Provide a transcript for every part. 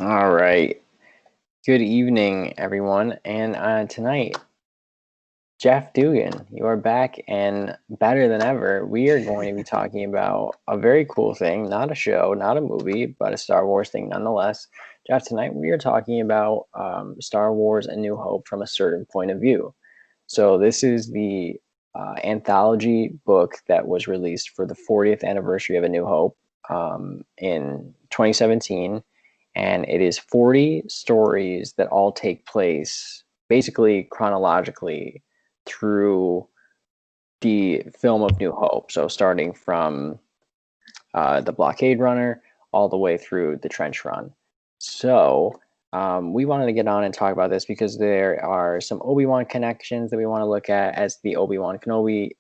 All right. Good evening, everyone. And tonight, Jeff Dugan, you are back and better than ever. We are going to be talking about a very cool thing, not a show, not a movie, but a Star Wars thing nonetheless. Jeff, tonight we are talking about Star Wars A New Hope from a certain point of view. So, this is the anthology book that was released for the 40th anniversary of A New Hope in 2017, and it is 40 stories that all take place basically chronologically through the film of New Hope. So starting from the blockade runner all the way through the trench run. So we wanted to get on and talk about this because there are some Obi-Wan connections that we want to look at as the Obi-Wan Kenobi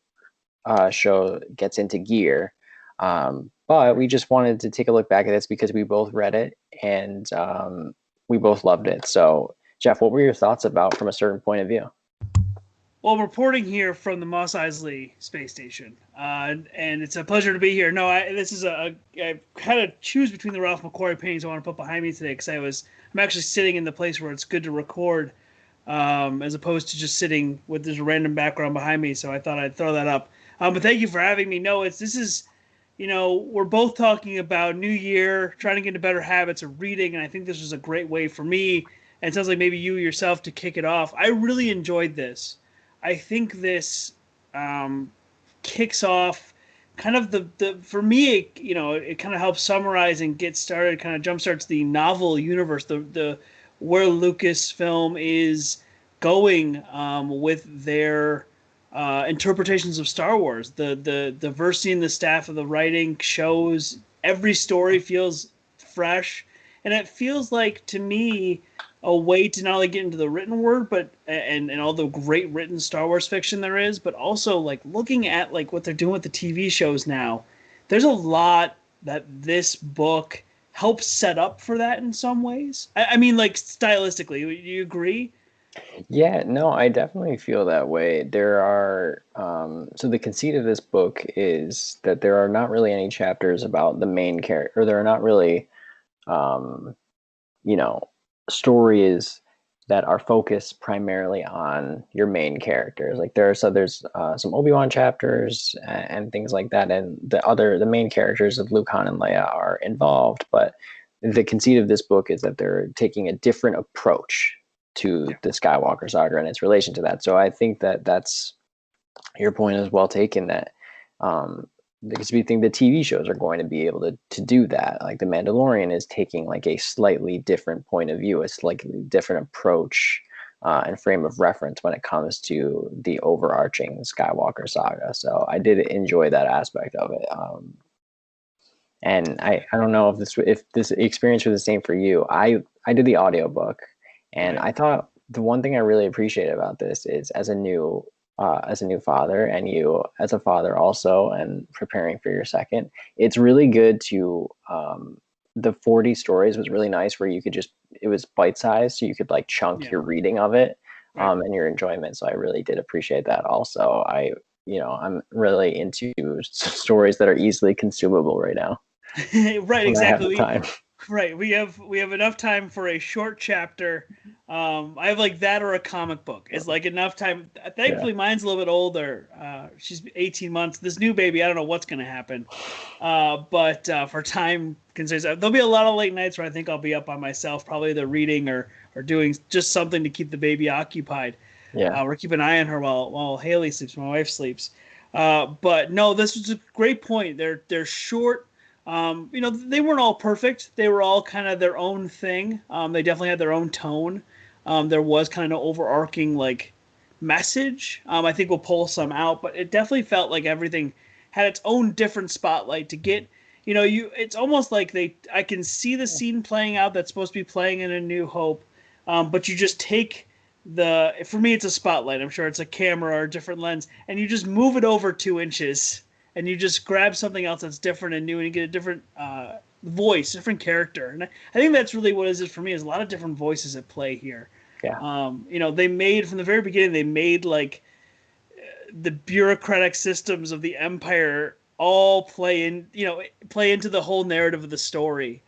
show gets into gear. But we just wanted to take a look back at this because we both read it and we both loved it. So, Jeff, what were your thoughts about from a certain point of view? Well, I'm reporting here from the Mos Eisley space station, and it's a pleasure to be here. No, this is I had to choose between the Ralph McQuarrie paintings I want to put behind me today because I'm actually sitting in the place where it's good to record, as opposed to just sitting with this random background behind me. So I thought I'd throw that up. But thank you for having me. No, this is, we're both talking about New Year, trying to get into better habits of reading, and I think this was a great way for me, and it sounds like maybe you yourself, to kick it off. I really enjoyed this. I think this um, kicks off kind of the for me, it kind of helps summarize and get started, kind of jumpstarts the novel universe, the where Lucasfilm is going with their interpretations of Star Wars. The diversity in the staff of the writing shows every story feels fresh, and it feels like, to me, a way to not only get into the written word, but and all the great written Star Wars fiction there is, but also like looking at like what they're doing with the TV shows now. There's a lot that this book helps set up for that in some ways. I mean, like stylistically, do you agree? Yeah, no, I definitely feel that way. There are, so the conceit of this book is that there are not really any chapters about the main character, or there are not really, um, you know, stories that are focused primarily on your main characters. Like there's some Obi-Wan chapters and things like that, and the main characters of Luke, Han, and Leia are involved. But the conceit of this book is that they're taking a different approach to the Skywalker saga and its relation to that. So I think that that's your point is well taken. That um, because we think the TV shows are going to be able to do that. Like The Mandalorian is taking like a slightly different point of view, a slightly different approach and frame of reference when it comes to the overarching Skywalker saga. So I did enjoy that aspect of it. And I don't know if this experience was the same for you. I did the audiobook, and Right. I thought the one thing I really appreciate about this is as a new father, and you as a father also, and preparing for your second, it's really good to the 40 stories was really nice where you could just it was bite sized, so you could like chunk Yeah. your reading of it Right. and your enjoyment. So I really did appreciate that also. I'm really into stories that are easily consumable right now Right. when I have Exactly. the time. Right. We have enough time for a short chapter. I have like that or a comic book. It's like enough time. Yeah. Thankfully, mine's a little bit older. She's 18 months. This new baby, I don't know what's gonna happen. But for time concerns, there'll be a lot of late nights where I think I'll be up by myself, probably either reading or doing just something to keep the baby occupied. Yeah. Or keep an eye on her while Haley sleeps, my wife sleeps. But no, this was a great point. They're short. They weren't all perfect. They were all kind of their own thing. They definitely had their own tone. There was kind of an overarching like message. I think we'll pull some out, but it definitely felt like everything had its own different spotlight to get. It's almost like I can see the scene playing out that's supposed to be playing in A New Hope, but you just take for me it's a spotlight. I'm sure it's a camera or a different lens, and you just move it over 2 inches, and you just grab something else that's different and new, and you get a different voice, different character. And I think that's really what it is for me. Is a lot of different voices at play here. Yeah. They made from the very beginning. They made like the bureaucratic systems of the empire all play into the whole narrative of the story,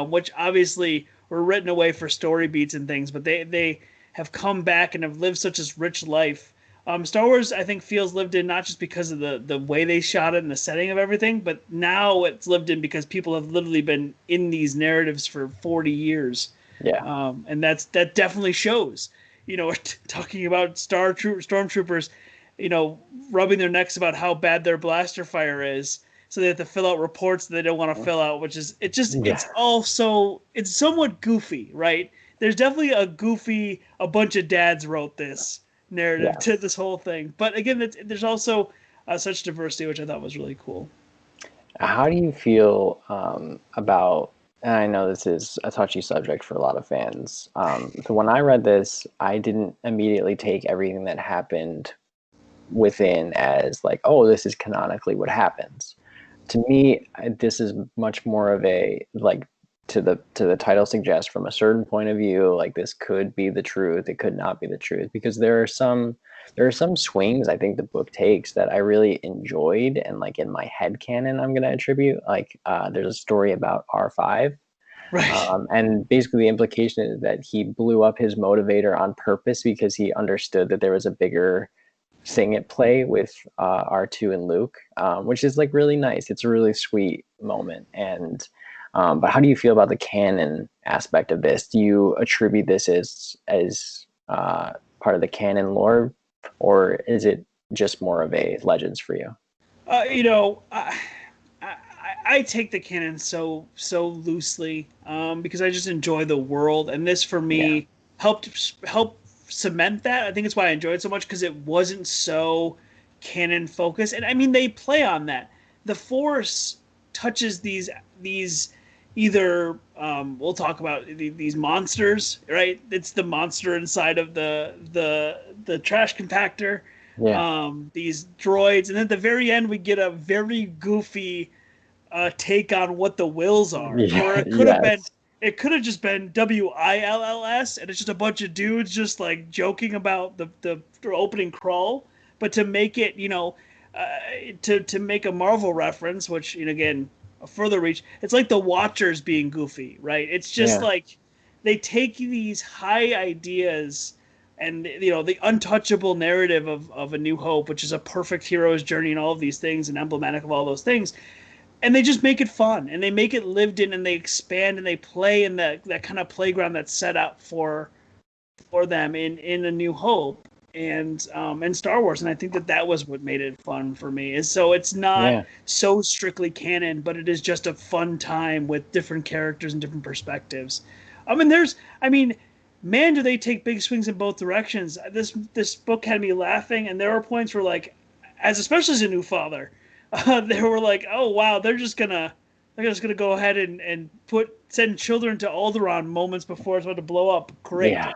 which obviously were written away for story beats and things, but they have come back and have lived such a rich life. Star Wars, I think, feels lived in not just because of the way they shot it and the setting of everything, but now it's lived in because people have literally been in these narratives for 40 years. Yeah. And that definitely shows. We're talking about stormtroopers, rubbing their necks about how bad their blaster fire is, so they have to fill out reports that they don't want to fill out, which is Yeah. it's somewhat goofy, right? There's definitely a bunch of dads wrote this narrative to Yes. this whole thing. But again, there's also such diversity, which I thought was really cool. How do you feel about, and I know this is a touchy subject for a lot of fans. So when I read this, I didn't immediately take everything that happened within as like, oh, this is canonically what happens. To me, this is much more of a like to the title suggests from a certain point of view, like this could be the truth, it could not be the truth, because there are some swings I think the book takes that I really enjoyed, and like in my head canon I'm going to attribute like there's a story about R5. Right. And basically the implication is that he blew up his motivator on purpose because he understood that there was a bigger thing at play with R2 and Luke, which is like really nice. It's a really sweet moment. And but how do you feel about the canon aspect of this? Do you attribute this as part of the canon lore, or is it just more of a legends for you? Uh, you know, I, I take the canon so loosely, because I just enjoy the world, and this for Yeah, me help cement that. I think it's why I enjoyed it so much, because it wasn't so canon focused, and I mean they play on that. The Force touches these either we'll talk about these monsters, right? It's the monster inside of the trash compactor, yeah, these droids, and then at the very end we get a very goofy take on what the wills are, where yeah, it yes, could have just been WILLS, and it's just a bunch of dudes just like joking about the opening crawl. But to make it, uh, to make a Marvel reference, which again a further reach, it's like the Watchers being goofy, right? It's just yeah, like they take these high ideas and the untouchable narrative of A New Hope, which is a perfect hero's journey and all of these things and emblematic of all those things, and they just make it fun and they make it lived in and they expand and they play in that kind of playground that's set out for them in A New Hope and Star Wars. And I think that was what made it fun for me. Is so it's not yeah, so strictly canon, but it is just a fun time with different characters and different perspectives. I mean, man, do they take big swings in both directions. This book had me laughing, and there were points where like, especially as a new father, they were like, oh wow, they're just gonna go ahead and send children to Alderaan moments before it's about to blow up. Great, yeah.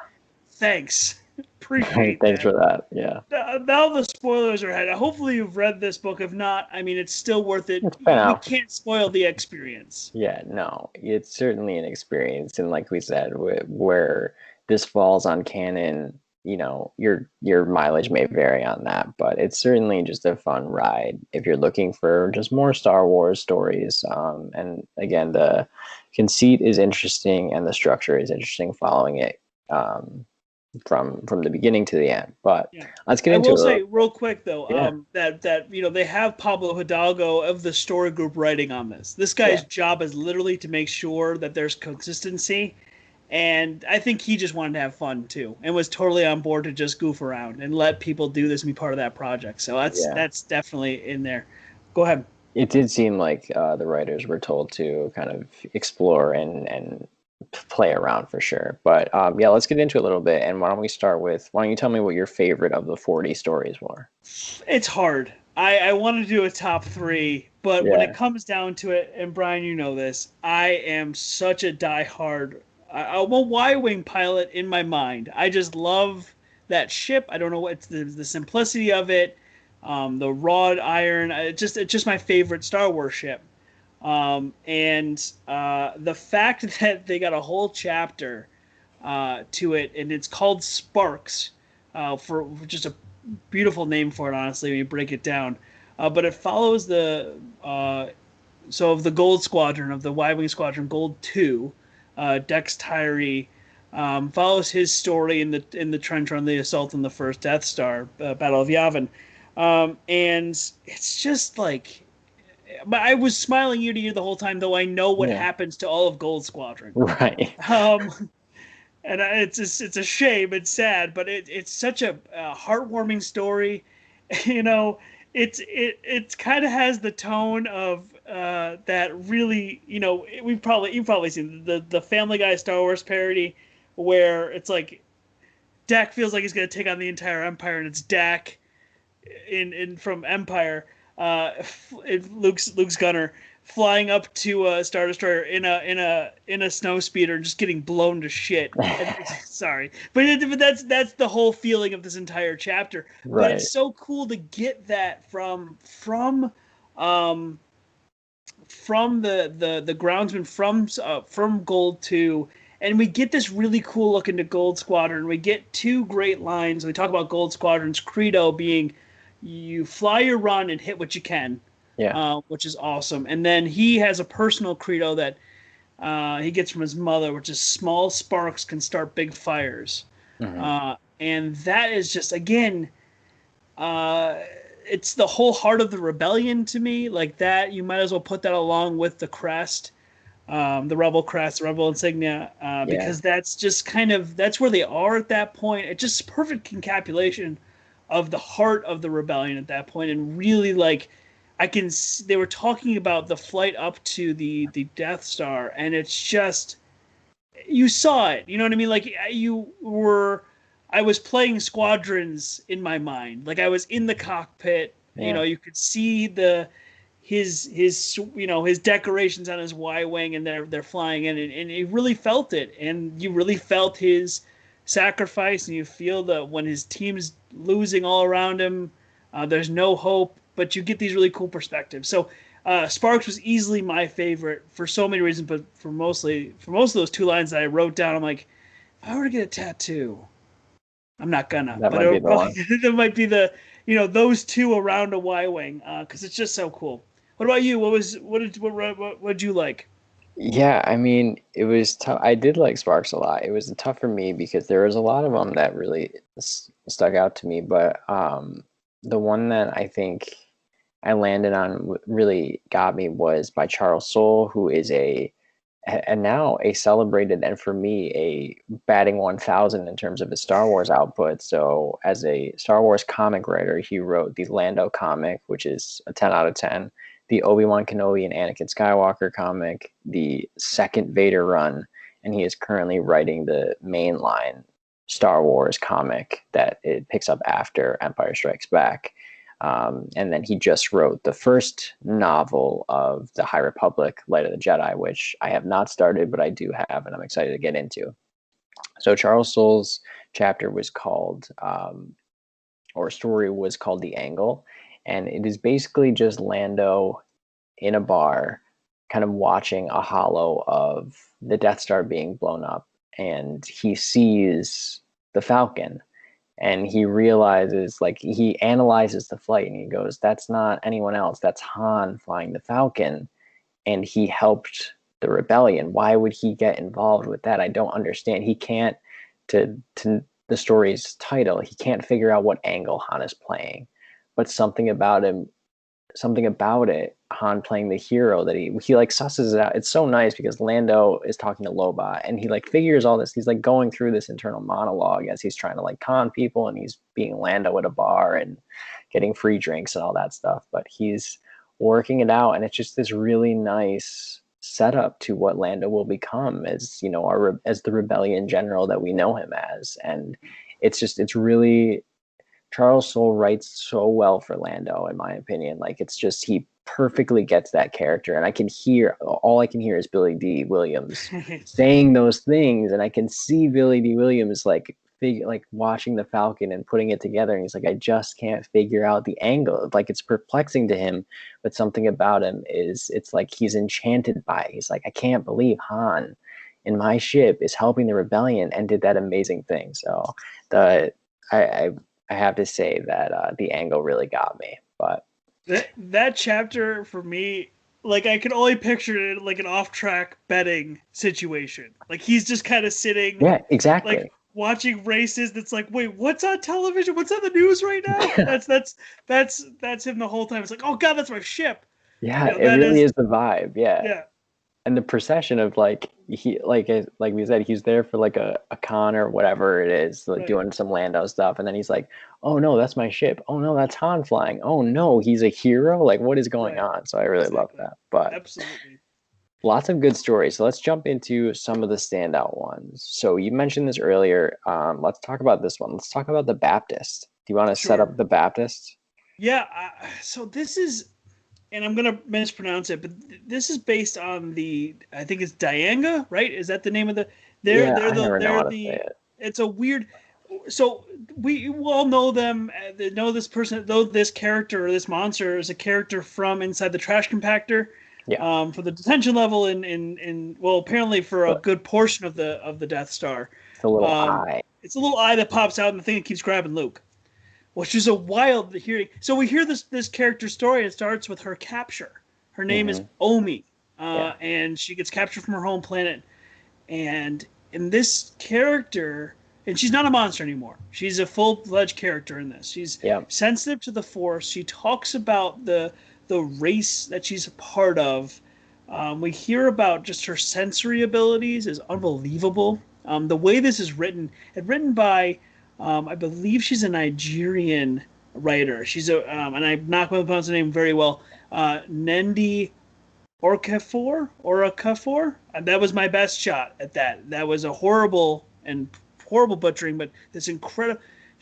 thanks, appreciate Thanks that. for that. Yeah, Now the spoilers are ahead. Hopefully you've read this book. If not, I mean, it's still worth it. it's been We out. can't spoil the experience. Yeah, no, it's certainly an experience, and like we said, where this falls on canon, your mileage may vary on that, but it's certainly just a fun ride if you're looking for just more Star Wars stories. And again, the conceit is interesting, and the structure is interesting, following it from the beginning to the end. But Yeah. let's get I into will it. say real quick though, Yeah, that they have Pablo Hidalgo of the story group writing on this. This yeah, guy's job is literally to make sure that there's consistency, and I think he just wanted to have fun too, and was totally on board to just goof around and let people do this and be part of that project. So that's yeah. that's definitely in there. Go ahead. It did seem like the writers were told to kind of explore and play around for sure. But yeah, let's get into it a little bit. And why don't you tell me what your favorite of the 40 stories were? It's hard. I want to do a top three, but when it Yeah, comes down to it, and Brian, you know this, I am such a diehard. I'm a Y-wing pilot in my mind. I just love that ship. I don't know what the simplicity of it, the wrought iron. It's just my favorite Star Wars ship. And the fact that they got a whole chapter to it, and it's called Sparks, for just a beautiful name for it, honestly, when you break it down. But it follows of the Gold Squadron, of the Y-Wing Squadron, Gold 2. Dex Tyree, follows his story in the trench run, the assault on the first Death Star, Battle of Yavin, and it's just like. But I was smiling ear to ear the whole time, though I know what Yeah. happens to all of Gold Squadron. Right. Um, and it's a shame. It's sad, but it's such a heartwarming story. You know, it kind of has the tone of that really. You've probably seen the Family Guy Star Wars parody where it's like Dak feels like he's gonna take on the entire Empire, and it's Dak in from Empire, Luke's gunner flying up to a Star Destroyer in a snow speeder and just getting blown to shit. And, sorry, but that's the whole feeling of this entire chapter. But Right. it's so cool to get that um from the groundsman from Gold 2, and we get this really cool look into Gold Squadron. We get two great lines. We talk about Gold Squadron's credo being you fly your run and hit what you can, Yeah. which is awesome. And then he has a personal credo that he gets from his mother, which is small sparks can start big fires. Hmm. And that is just, again, uh, it's the whole heart of the rebellion to me. Like that, you might as well put that along with the crest, the rebel crest, the rebel insignia, Yeah. because that's just kind of that's where they are at that point. It's just perfect encapsulation of the heart of the rebellion at that point, and really like they were talking about the flight up to the Death Star, and it's just you saw it. You know what I mean? Like you were, I was playing squadrons in my mind. Like I was in the cockpit. You Yeah. know, you could see his his decorations on his Y wing, and they're flying in, and you really felt it, and you really felt his sacrifice, and you feel that when his team's losing all around him, there's no hope, but you get these really cool perspectives. So Sparks was easily my favorite for so many reasons, but for most of those two lines that I wrote down, I'm like, if I were to get a tattoo, I'm not gonna, That but might be it'll the probably one. that might be the those two around a Y wing because it's just so cool. What about you? What did you like? Yeah, I mean, it was tough. I did like Sparks a lot. It was tough for me because there was a lot of them that really stuck out to me, but the one that I think I landed on really got me was by Charles Soule, who is and now a celebrated and for me a batting 1000 in terms of his Star Wars output. So as a Star Wars comic writer, he wrote the Lando comic, which is a 10 out of 10, the Obi-Wan Kenobi and Anakin Skywalker comic, the second Vader run, and he is currently writing the mainline Star Wars comic that it picks up after Empire Strikes Back. And then he just wrote the first novel of the High Republic, Light of the Jedi, which I have not started, but I do have, and I'm excited to get into. So Charles Soule's chapter was called, or story was called The Angle, and it is basically just Lando in a bar, kind of watching a hollow of the Death Star being blown up, and he sees the Falcon and he realizes, like, he analyzes the flight and he goes, that's not anyone else, that's Han flying the Falcon, and he helped the rebellion. Why would he get involved with that? I don't understand. He can't, to the story's title, he can't figure out what angle Han is playing, but something about it, Han playing the hero, that he like susses it out. It's so nice because Lando is talking to Lobot and he like figures all this. He's like going through this internal monologue as he's trying to like con people, and he's being Lando at a bar and getting free drinks and all that stuff. But he's working it out, and it's just this really nice setup to what Lando will become as as the rebellion general that we know him as. And it's really, Charles Soule writes so well for Lando, in my opinion. Like, it's just, he perfectly gets that character, and all I can hear is Billy D. Williams saying those things, and I can see Billy D. Williams like watching the Falcon and putting it together, and he's like, I just can't figure out the angle. Like, it's perplexing to him, but something about him it's like he's enchanted by it. He's like, I can't believe Han in my ship is helping the rebellion and did that amazing thing. So the I I have to say that the angle really got me. But That chapter for me, like I can only picture it like an off-track betting situation. Like he's just kind of sitting, Yeah, like exactly. watching races. That's like, wait, what's on television? What's on the news right now? That's him the whole time. It's like, oh god, that's my ship. Yeah, it That really is, is the vibe. Yeah. yeah, And the procession of like like we said, he's there for like a con or whatever it is, like right, doing some Lando stuff, and then he's like, "Oh no, that's my ship. Oh no, that's Han flying. Oh no, he's a hero. Like, what is going right, on?" So I really love exactly, that. But absolutely, lots of good stories. So let's jump into some of the standout ones. So you mentioned this earlier. Let's talk about this one. Let's talk about the Baptist. Do you want to set sure, up the Baptist? yeah. So this is, and I'm gonna mispronounce it, but this is based on the, I think it's Dianga, right? Is that the name of the? Yeah, I never know They're how to say the. it. It's a weird. So we all know them. They know this person, though. This character or this monster is a character from inside the trash compactor, Yeah, for the detention level in well, apparently for a but good portion of the Death Star. it's a little Um, eye. it's a little eye that pops out and the thing that keeps grabbing Luke, which is a wild hearing. So we hear this character story. It starts with her capture. Her name is Hmm. Omi, Yeah, and she gets captured from her home planet. And in this character, and she's not a monster anymore. She's a full-fledged character in this. She's yeah, sensitive to the Force. She talks about the race that she's a part of. We hear about just her sensory abilities is unbelievable. The way this is written, it's written by, I believe she's a Nigerian writer. She's a, and I'm not going to pronounce the name very well. Nendi Orakafor. And that was my best shot at that. That was a horrible butchering, but this incredible.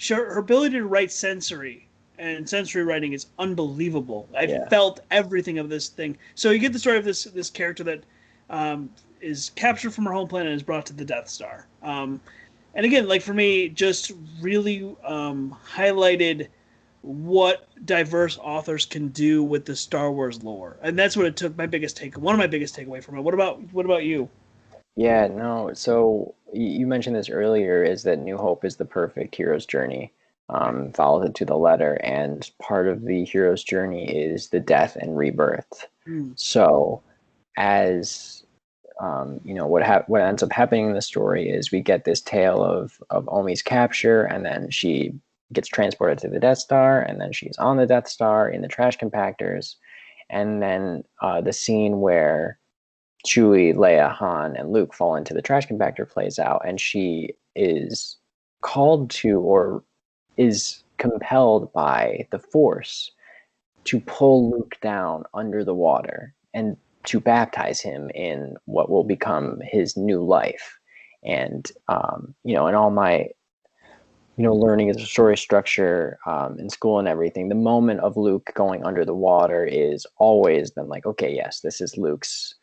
Her ability to write sensory and sensory writing is unbelievable. I yeah. felt everything of this thing. So you get the story of this character that is captured from her home planet and is brought to the Death Star. And again, like for me, just really highlighted what diverse authors can do with the Star Wars lore, and that's what it took. One of my biggest takeaway from it. What about you? Yeah, no. So you mentioned this earlier, is that New Hope is the perfect hero's journey. Right. Follows it to the letter, and part of the hero's journey is the death and rebirth. Mm. So, as what ends up happening in the story is we get this tale of Omi's capture, and then she gets transported to the Death Star, and then she's on the Death Star in the trash compactors, and then the scene where Chewie, Leia, Han, and Luke fall into the trash compactor plays out, and she is called to, or is compelled by the Force to pull Luke down under the water and to baptize him in what will become his new life. And in all my learning as a story structure in school and everything, the moment of Luke going under the water is always then like, okay, yes, this is Luke's,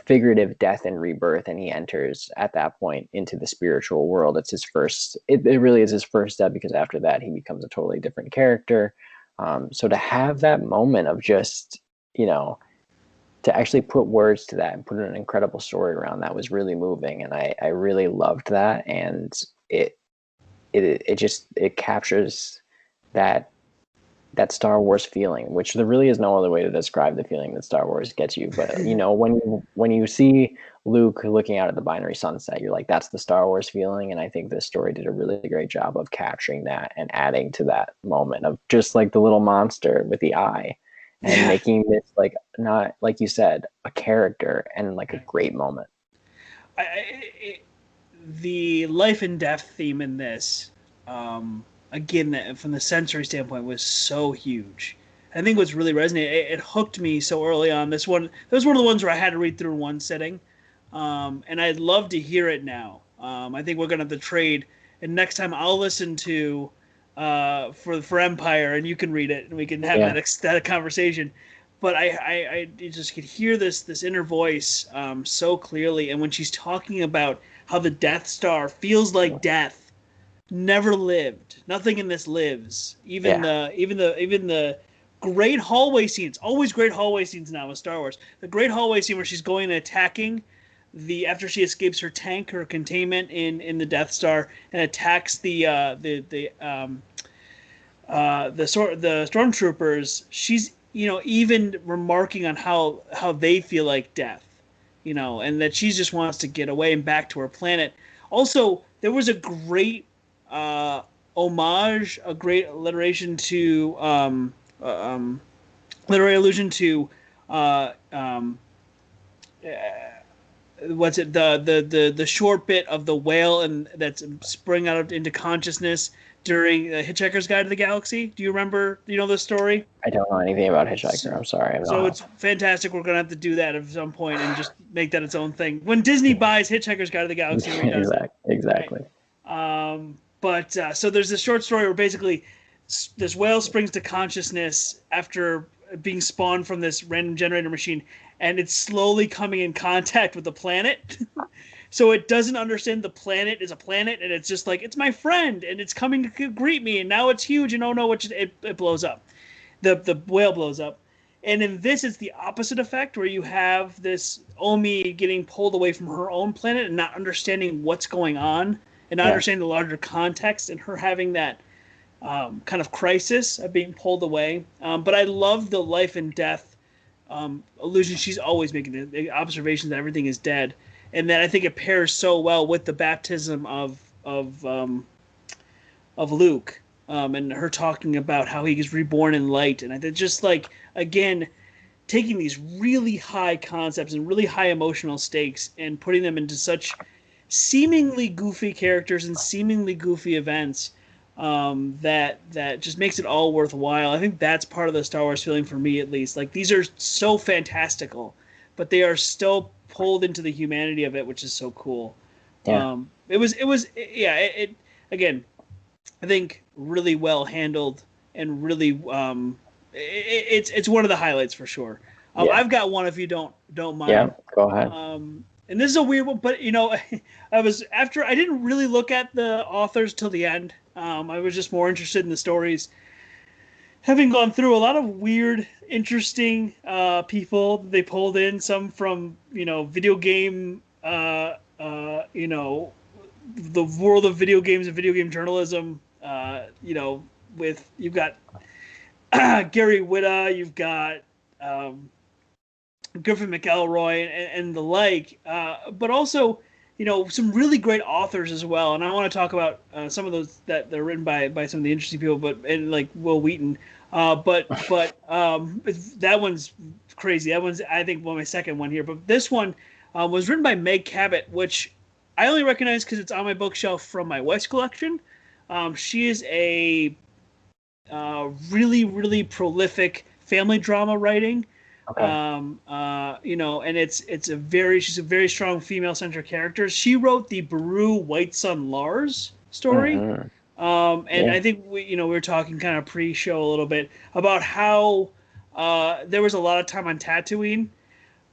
figurative death and rebirth, and he enters at that point into the spiritual world. It's his first. It really is his first step, because after that he becomes a totally different character. So to have that moment of just, to actually put words to that and put an incredible story around that was really moving, and I really loved that, and it captures that Star Wars feeling, which there really is no other way to describe the feeling that Star Wars gets you. But when you see Luke looking out at the binary sunset, you're like, that's the Star Wars feeling. And I think this story did a really great job of capturing that and adding to that moment of just like the little monster with the eye, and Yeah. making this, like, not like you said, a character, and like a Right. great moment. The life and death theme in this, again, from the sensory standpoint, was so huge. I think what's really resonated, it hooked me so early on. That was one of the ones where I had to read through in one sitting, and I'd love to hear it now. I think we're gonna have to trade, and next time I'll listen to for Empire, and you can read it, and we can have Yeah, that conversation. But I just could hear this inner voice so clearly, and when she's talking about how the Death Star feels like death, never lived. Nothing in this lives. yeah, Even the great hallway scenes, always great hallway scenes now with Star Wars. The great hallway scene where she's going and attacking the after she escapes her tank, her containment in the Death Star, and attacks the stormtroopers. even remarking on how they feel like death, and that she just wants to get away and back to her planet. Also, there was a great homage, a great alliteration to literary allusion to uh, um, what's it the short bit of the whale and that's spring out into consciousness during the Hitchhiker's Guide to the Galaxy. Do you remember? Do you know this story? I don't know anything about Hitchhiker. I'm sorry. I So don't it's fantastic. We're gonna have to do that at some point and just make that its own thing. When Disney buys Hitchhiker's Guide to the know. Galaxy, redoes it. Exactly. Right? But so there's this short story where basically this whale springs to consciousness after being spawned from this random generator machine, and it's slowly coming in contact with the planet. So it doesn't understand the planet is a planet, and it's just like, it's my friend, and it's coming to greet me, and now it's huge, and oh no, it blows up. The whale blows up. And in this, it's the opposite effect, where you have this Omi getting pulled away from her own planet and not understanding what's going on, and not understanding the larger context, and her having that kind of crisis of being pulled away. But I love the life and death illusion she's always making, the observation that everything is dead, and that I think it pairs so well with the baptism of Luke, and her talking about how he is reborn in light, and I think just like, again, taking these really high concepts and really high emotional stakes and putting them into such seemingly goofy characters and seemingly goofy events, that just makes it all worthwhile. I think that's part of the Star Wars feeling for me, at least. Like, these are so fantastical, but they are still pulled into the humanity of it, which is so cool. Yeah. It again, I think really well handled, and really it's one of the highlights for sure. I've got one if you don't mind. Yeah, go ahead. And this is a weird one, but I didn't really look at the authors till the end. I was just more interested in the stories. Having gone through a lot of weird, interesting people they pulled in, some from video game, the world of video games and video game journalism. With you've got Gary Whitta, you've got Griffin McElroy and the like, but also some really great authors as well. And I want to talk about some of those that they're written by some of the interesting people, and like Will Wheaton. But that one's crazy. That one's, I think, my second one here. But this one was written by Meg Cabot, which I only recognize because it's on my bookshelf from my wife's collection. She is a really, really prolific family drama writing. Okay. And she's a very strong female-centric character. She wrote the Beru White Sun Lars story. Mm-hmm. I think we were talking kind of pre-show a little bit about how there was a lot of time on Tatooine,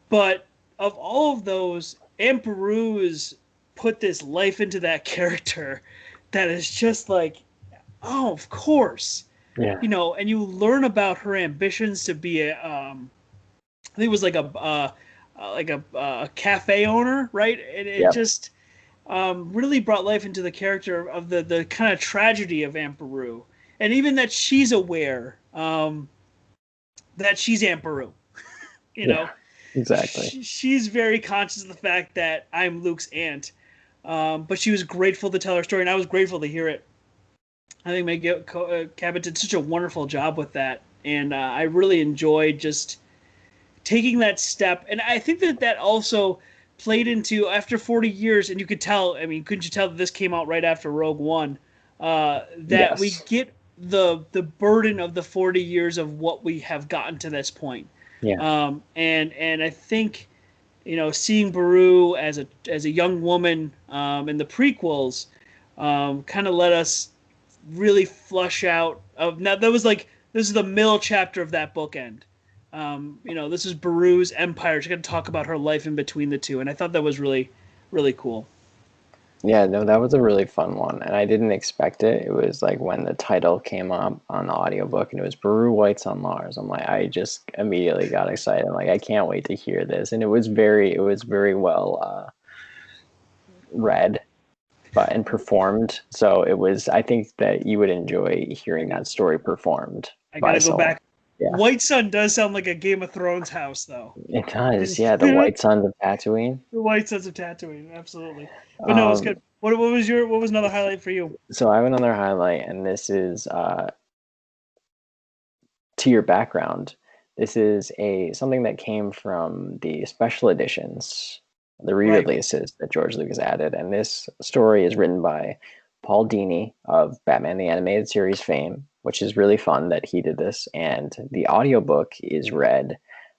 but of all of those, Aunt Beru has put this life into that character that is just like, oh, of course. Yeah. And you learn about her ambitions to be I think it was like a cafe owner, right? And it just really brought life into the character of the kind of tragedy of Aunt Beru, and even that she's aware that she's Aunt Beru. Exactly. She's very conscious of the fact that I'm Luke's aunt, but she was grateful to tell her story, and I was grateful to hear it. I think Meg Cabot did such a wonderful job with that, and I really enjoyed just taking that step. And I think that also played into, after 40 years, and you could tell, couldn't you tell that this came out right after Rogue One, that we get the burden of the 40 years of what we have gotten to this point. Yeah. And I think, seeing Beru as a young woman in the prequels kind of let us really flush out of, now that was like, this is the middle chapter of that bookend. This is Beru's empire. She's going to talk about her life in between the two, and I thought that was really, really cool. Yeah, no, that was a really fun one, and I didn't expect it. It was like when the title came up on the audiobook, and it was Beru White Sun Lars. I'm like, I just immediately got excited. I'm like, I can't wait to hear this, and it was very well read, and performed. So it was. I think that you would enjoy hearing that story performed. I gotta go back. Yeah, White Sun does sound like a Game of Thrones house, though. it does. Yeah, the The White Sons of Tatooine. White Suns of Tatooine, absolutely. But no, it's Um, good. What was another highlight for you? so I have another highlight, and this is to your background. This is a something that came from the special editions, the Right. re-releases that George Lucas added, and this story is written by Paul Dini of Batman the Animated Series fame, which is really fun that he did this, and the audiobook is read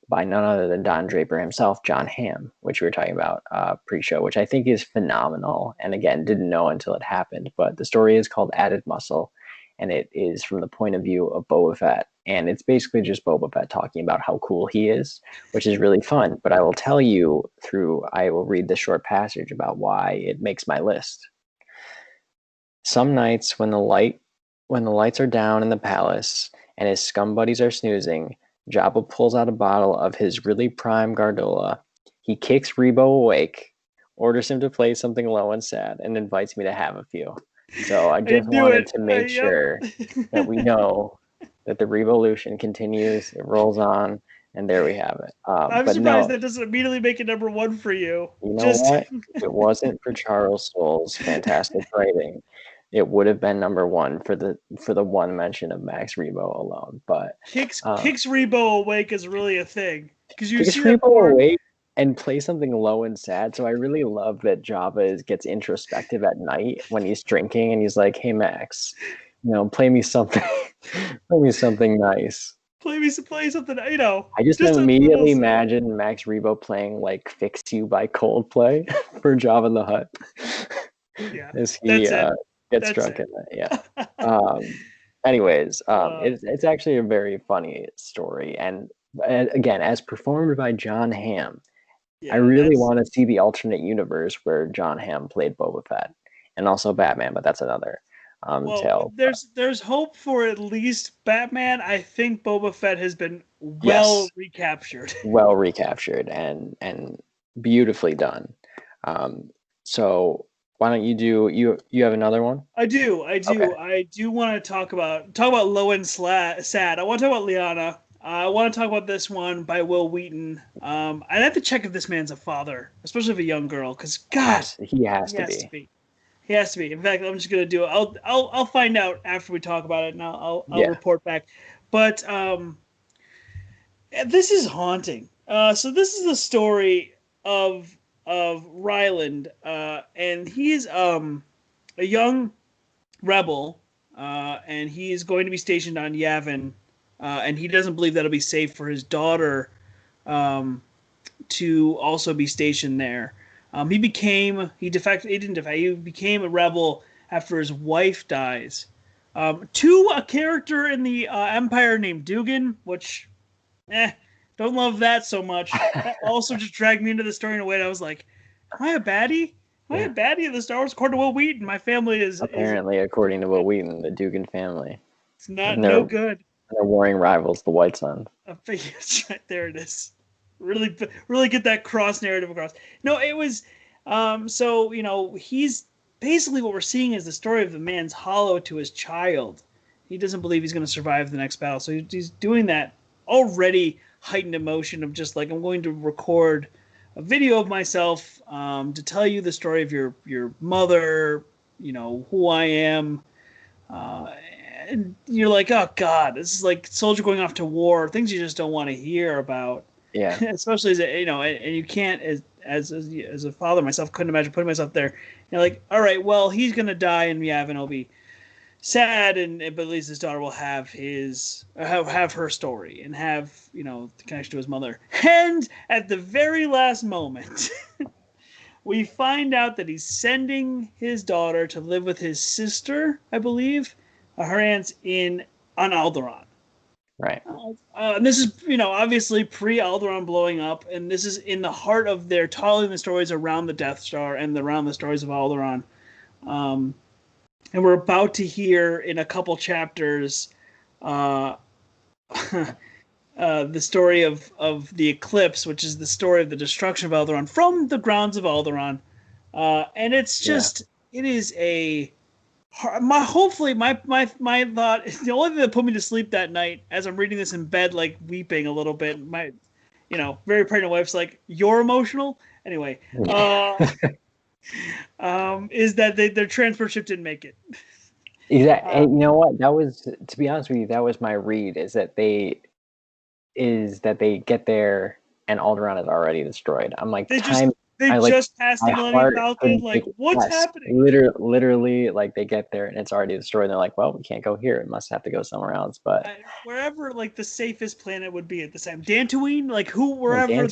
by none other than Don Draper himself, John Hamm, which we were talking about pre-show, which I think is phenomenal. And again, didn't know until it happened, but the story is called Added Muscle, and it is from the point of view of Boba Fett. And it's basically just Boba Fett talking about how cool he is, which is really fun. But I will tell you I will read this short passage about why it makes my list. Some nights when the lights are down in the palace and his scum buddies are snoozing, Jabba pulls out a bottle of his really prime Gardola. He kicks Rebo awake, orders him to play something low and sad, and invites me to have a few. So I I just knew wanted it. to make Yep. sure that we know that the revolution continues, it rolls on, and there we have it. I'm But surprised no, that doesn't immediately make it number one for you. you know Just what? If it wasn't for Charles Soule's fantastic writing, it would have been number one for the one mention of Max Rebo alone. But uh, kicks Rebo awake is really a thing because you kicks see that Rebo poor. away and play something low and sad. So I really love that gets introspective at night when he's drinking and he's like, "Hey Max, play me something, play me something nice." Play something, you know, I just just a little immediately sad. imagine Max Rebo playing like "Fix You" by Coldplay for Jabba the Hutt Yeah, as he that's it. gets That's drunk it. in it. Yeah. Anyways, uh, it's actually a very funny story, and again, as performed by John Hamm, I yeah, really that's want to see the alternate universe where John Hamm played Boba Fett and also Batman, but that's another well. tale. There's hope for at least Batman. I think Boba Fett has been well Yes, recaptured. well recaptured and beautifully done. Um, so why don't you have another one? I do, Okay. I do want to talk about low and sad. I want to talk about Liana. I want to talk about this one by Will Wheaton. I'd have to check if this man's a father, especially of a young girl, because God, He has he to has to be. be. He has to be. In fact, I'm just gonna do it. I'll find out after we talk about it, and I'll Yeah. report back. But this is haunting. So this is the story of Ryland, and he's a young rebel, and he is going to be stationed on Yavin, and he doesn't believe that'll be safe for his daughter to also be stationed there. He didn't defect. He became a rebel after his wife dies. To a character in the Empire named Dugan, which, don't love that so much. That also just dragged me into the story in a way that I was like, am I a baddie? Am I a Yeah. baddie of the Star Wars? According to Will Wheaton, my family is Apparently, according to Will Wheaton, the Dugan family. it's not And no good. their warring rivals, the White Suns. I figured it's right there. It is. Really get that cross narrative across. No, it was. So he's basically what we're seeing is the story of the man's hollow to his child. He doesn't believe he's going to survive the next battle, so he's doing that already heightened emotion of just like I'm going to record a video of myself to tell you the story of your mother. Who I am. Uh, and you're like, oh God, this is like soldier going off to war, things you just don't want to hear about, Yeah. especially as and you can't as a father myself couldn't imagine putting myself there. You're like, all right, well he's gonna die and Yavin will be sad, but at least his daughter will have have her story and have the connection to his mother. And at the very last moment, we find out that he's sending his daughter to live with his sister, I believe, her aunt's in on Alderaan. Right. And this is, obviously pre Alderaan blowing up, and this is in the heart of their telling the stories around the Death Star and around the stories of Alderaan. Um, and we're about to hear in a couple chapters uh, the story of the eclipse, which is the story of the destruction of Alderaan from the grounds of Alderaan. And it's Yeah. just, it is a hopefully my thought is the only thing that put me to sleep that night as I'm reading this in bed, like weeping a little bit. My, very pregnant wife's like, "You're emotional." Anyway, is that their transport ship didn't make it. Exactly. And you know what? That was, to be honest with you, that was my read. Is that they get there and Alderaan is already destroyed. I'm like, They time. they Like, just passed my the Millennium heart Falcon. couldn't Like, take it. what's Yes, happening? literally, like they get there and it's already destroyed. And they're like, well, we can't go here. It must have to go somewhere else. But Wherever like the safest planet would be at the time, Dantooine, like wherever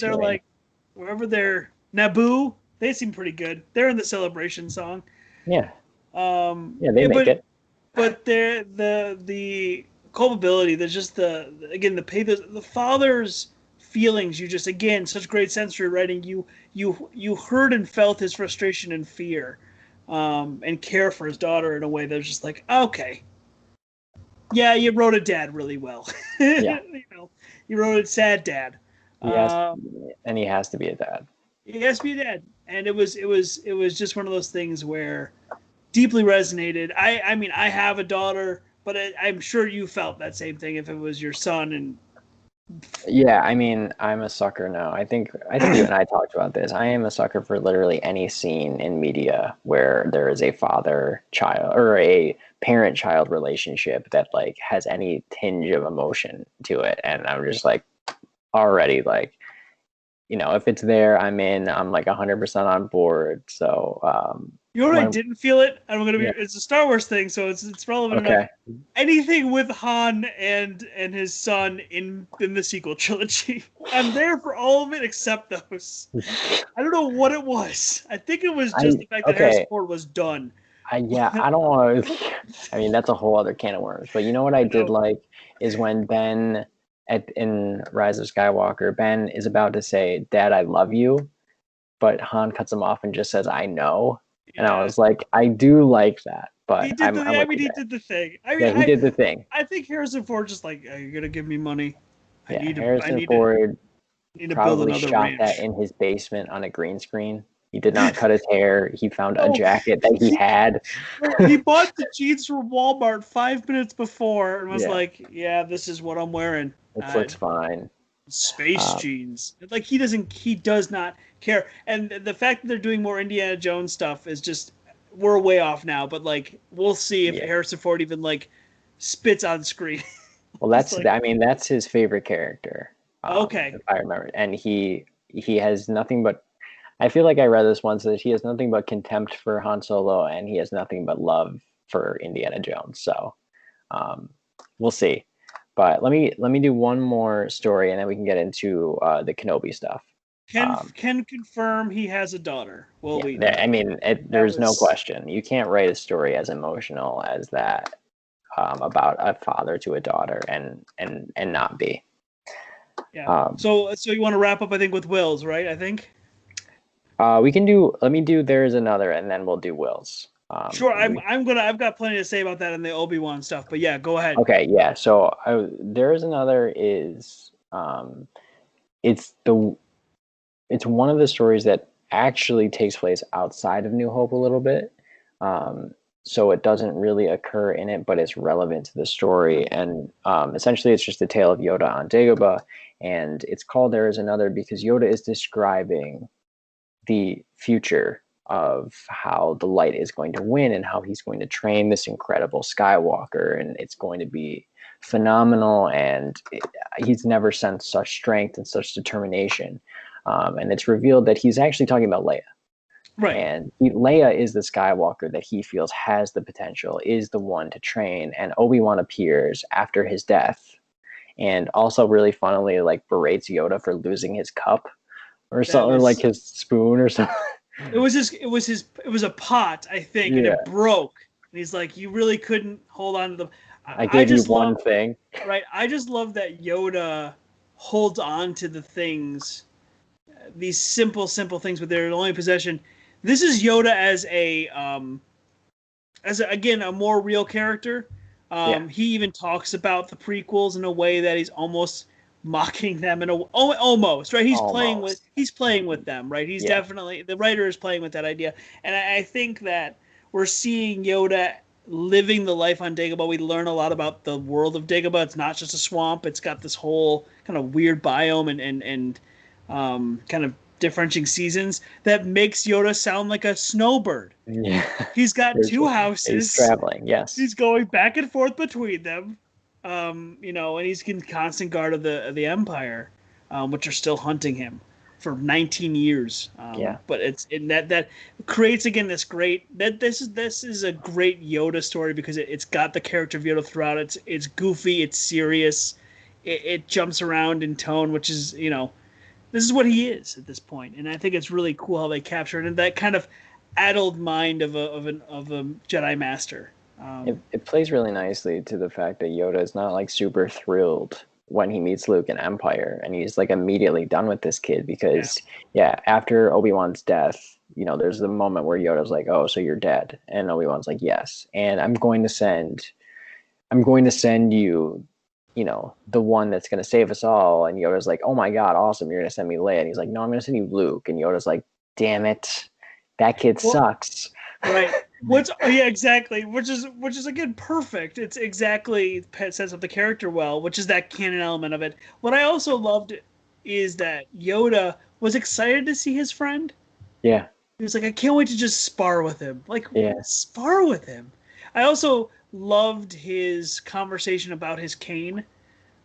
they're Naboo, they seem pretty good. They're in the celebration song. yeah, yeah, they make it. But the culpability, there's just the father's feelings. You just, again, such great sensory writing. You heard and felt his frustration and fear, and care for his daughter in a way that was just like, okay, yeah, you wrote a dad really well. Yeah, You wrote a sad dad. yes, Um, and he has to be a dad. he has to be a dad, and it was just one of those things where deeply resonated. I mean, I have a daughter, but I'm sure you felt that same thing if it was your son. And Yeah, I mean, I'm a sucker now. I think you and I talked about this. I am a sucker for literally any scene in media where there is a father-child or a parent-child relationship that like has any tinge of emotion to it. And I'm just like already like, if it's there, I'm in. I'm like 100% on board. So, you know what I when didn't feel it. I'm gonna be. yeah, It's a Star Wars thing, so it's relevant enough. okay. Anything with Han and his son in the sequel trilogy, I'm there for all of it except those. I don't know what it was. I think it was just the fact that Harrison Okay. Ford was done. Yeah, I don't want to. I mean, that's a whole other can of worms. But you know what I I did know. like is when Ben in Rise of Skywalker, Ben is about to say, "Dad, I love you," but Han cuts him off and just says, "I know," and I Yeah, was like, I do like that, he but did the. I'm I with mean, you he there. did the thing. I mean, Yeah, he did the thing. I think Harrison Ford just like, "Are you gonna give me money? Yeah, I Harrison Ford need to build probably another shot that ranch." in his basement on a green screen. He did not cut his hair. He found a No, jacket that he had. he bought the jeans from Walmart 5 minutes before and was Yeah, like, "Yeah, this is what I'm wearing." this looks fine. Space Um, jeans. Like, he does not care. And the fact that they're doing more Indiana Jones stuff is just, we're way off now. But like, we'll see if yeah. Harrison Ford even like spits on screen. Well, It's like, I mean, that's his favorite character, okay, if I remember. And he has nothing but. I feel like I read this once that he has nothing but contempt for Han Solo, and he has nothing but love for Indiana Jones. So, um, we'll see. But let me do one more story, and then we can get into the Kenobi stuff. Um, can confirm he has a daughter. Well, yeah, we know I mean, that there's no was, question. You can't write a story as emotional as that about a father to a daughter and not be. yeah. Um, So you want to wrap up, I think, with Wills, right? I think. we can do. Let me do. There's another, and then we'll do Will's. Sure, I've got plenty to say about that in the Obi-Wan stuff, but yeah, go ahead. Okay, yeah. So there's another is it's the it's one of the stories that actually takes place outside of New Hope a little bit. So it doesn't really occur in it, but it's relevant to the story. And essentially, it's just a tale of Yoda on Dagobah, and it's called There Is Another because Yoda is describing the future of how the light is going to win and how he's going to train this incredible Skywalker, and it's going to be phenomenal. And he's never sensed such strength and such determination. And it's revealed that he's actually talking about Leia. Right. And Leia is the Skywalker that he feels has the potential, is the one to train. And Obi-Wan appears after his death, and also really funnily like berates Yoda for losing his cup or That something, or like was his spoon or something. it was a pot, I think, and Yeah, it broke. And he's like, "You really couldn't hold on to the." I I gave you just one love, thing. right? I just love that Yoda holds on to the things, these simple things, but they're the only possession. This is Yoda again, a more real character. Yeah, He even talks about the prequels in a way that he's almost mocking them almost, right. almost. He's playing with them, right. He's Yeah, definitely, the writer is playing with that idea. And I think that we're seeing Yoda living the life on Dagobah. We learn a lot about the world of Dagobah. It's not just a swamp. It's got this whole kind of weird biome and kind of differentiating seasons that makes Yoda sound like a snowbird. Yeah. He's got two He's houses. traveling, yes. He's going back and forth between them. And he's in constant guard of the Empire, which are still hunting him for 19 years. Yeah. But it's in that creates again this great this is a great Yoda story because it's got the character of Yoda throughout. It's goofy, it's serious, it jumps around in tone, which is this is what he is at this point, and I think it's really cool how they capture it in that kind of addled mind of a Jedi Master. It plays really nicely to the fact that Yoda is not like super thrilled when he meets Luke in Empire, and he's like immediately done with this kid because after Obi-Wan's death, there's the moment where Yoda's like, "Oh, so you're dead," and Obi-Wan's like, "Yes," and I'm going to send you, the one that's going to save us all. And Yoda's like, "Oh my God, awesome! You're going to send me Leia." And he's like, "No, I'm going to send you Luke." And Yoda's like, "Damn it, that kid sucks." Right. Exactly. Which is again perfect. It's exactly sets up the character well, which is that canon element of it. What I also loved is that Yoda was excited to see his friend. Yeah. He was like, I can't wait to just spar with him. Like, yeah. Spar with him. I also loved his conversation about his cane.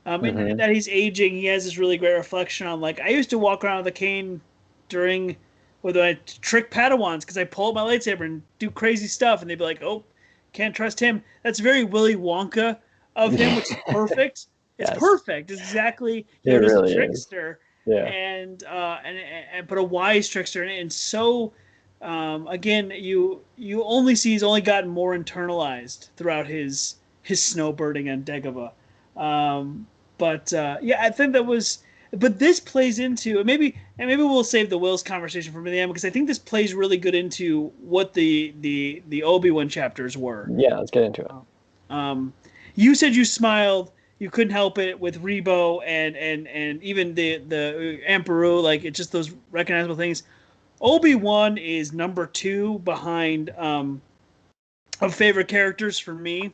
And that he's aging. He has this really great reflection on, like, I used to walk around with a cane during when I trick Padawans because I pull up my lightsaber and do crazy stuff, and they'd be like, "Oh, can't trust him." That's very Willy Wonka of him, which is perfect. It's perfect. It's exactly Yoda's really a trickster, and but a wise trickster, and so again, you only see he's only gotten more internalized throughout his snowbirding on Dagobah. I think that was. But this plays into and maybe we'll save the Wills conversation for the end because I think this plays really good into what the Obi-Wan chapters were. Yeah, let's get into it. You said you smiled. You couldn't help it with Rebo and even the Emperor. Like it's just those recognizable things. Obi-Wan is number 2 behind of favorite characters for me.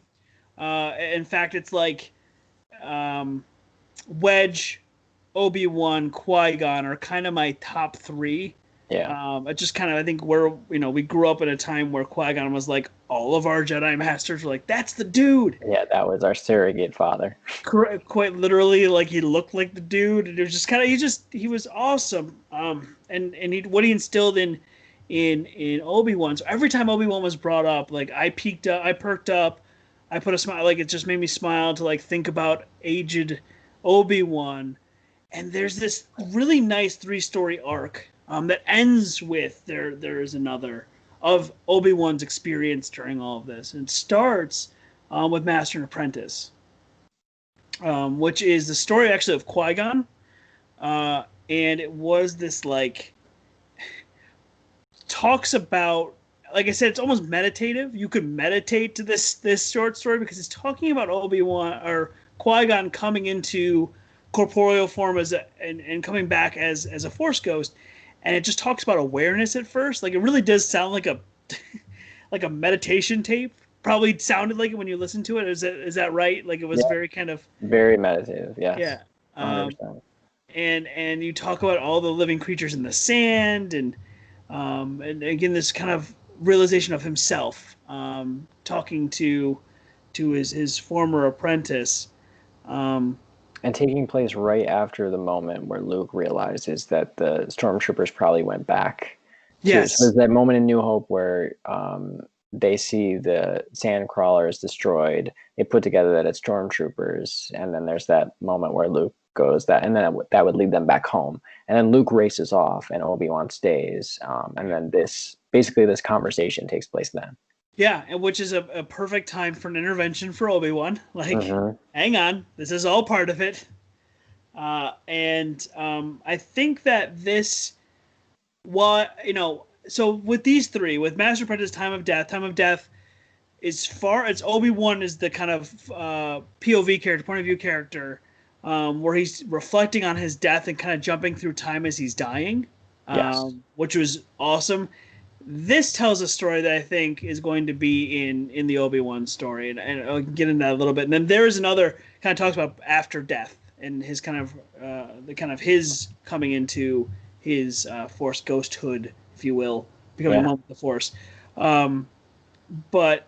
In fact, it's like Wedge, Obi-Wan, Qui-Gon are kind of my top 3. Yeah. It just kind of I think we grew up in a time where Qui-Gon was like all of our Jedi Masters were like that's the dude. Yeah, that was our surrogate father. Quite literally, like he looked like the dude, and it was just kind of he was awesome. And what he instilled in Obi-Wan. So every time Obi-Wan was brought up, like I perked up, I put a smile, like it just made me smile to like think about aged Obi-Wan. And there's this really nice 3-story arc that ends with there is another of Obi-Wan's experience during all of this. And it starts with Master and Apprentice, which is the story actually of Qui-Gon. And it was this like talks about, like I said, it's almost meditative. You could meditate to this short story because it's talking about Obi-Wan or Qui-Gon coming into corporeal form and coming back as a Force ghost, and it just talks about awareness at first. Like it really does sound like a like a meditation tape. Probably sounded like it when you listen to it. Is that right? Like it was very kind of very meditative. Yes. Yeah. 100%. And you talk about all the living creatures in the sand and again this kind of realization of himself, talking to his former apprentice. And taking place right after the moment where Luke realizes that the stormtroopers probably went back. Yes. So there's that moment in New Hope where they see the sand crawlers destroyed. They put together that it's stormtroopers. And then there's that moment where Luke goes and then that would lead them back home. And then Luke races off and Obi-Wan stays. And then this conversation takes place then. Yeah, and which is a perfect time for an intervention for Obi-Wan. Like, hang on, this is all part of it. I think that this, so with these 3, with Master Apprentice, Time of Death, it's Obi-Wan is the kind of POV character, point of view character, where he's reflecting on his death and kind of jumping through time as he's dying, which was awesome. This tells a story that I think is going to be in the Obi-Wan story, and I'll get into that a little bit. And then there is another kind of talks about after death and his kind of the kind of his coming into his Force ghosthood, if you will, becoming one with the Force. But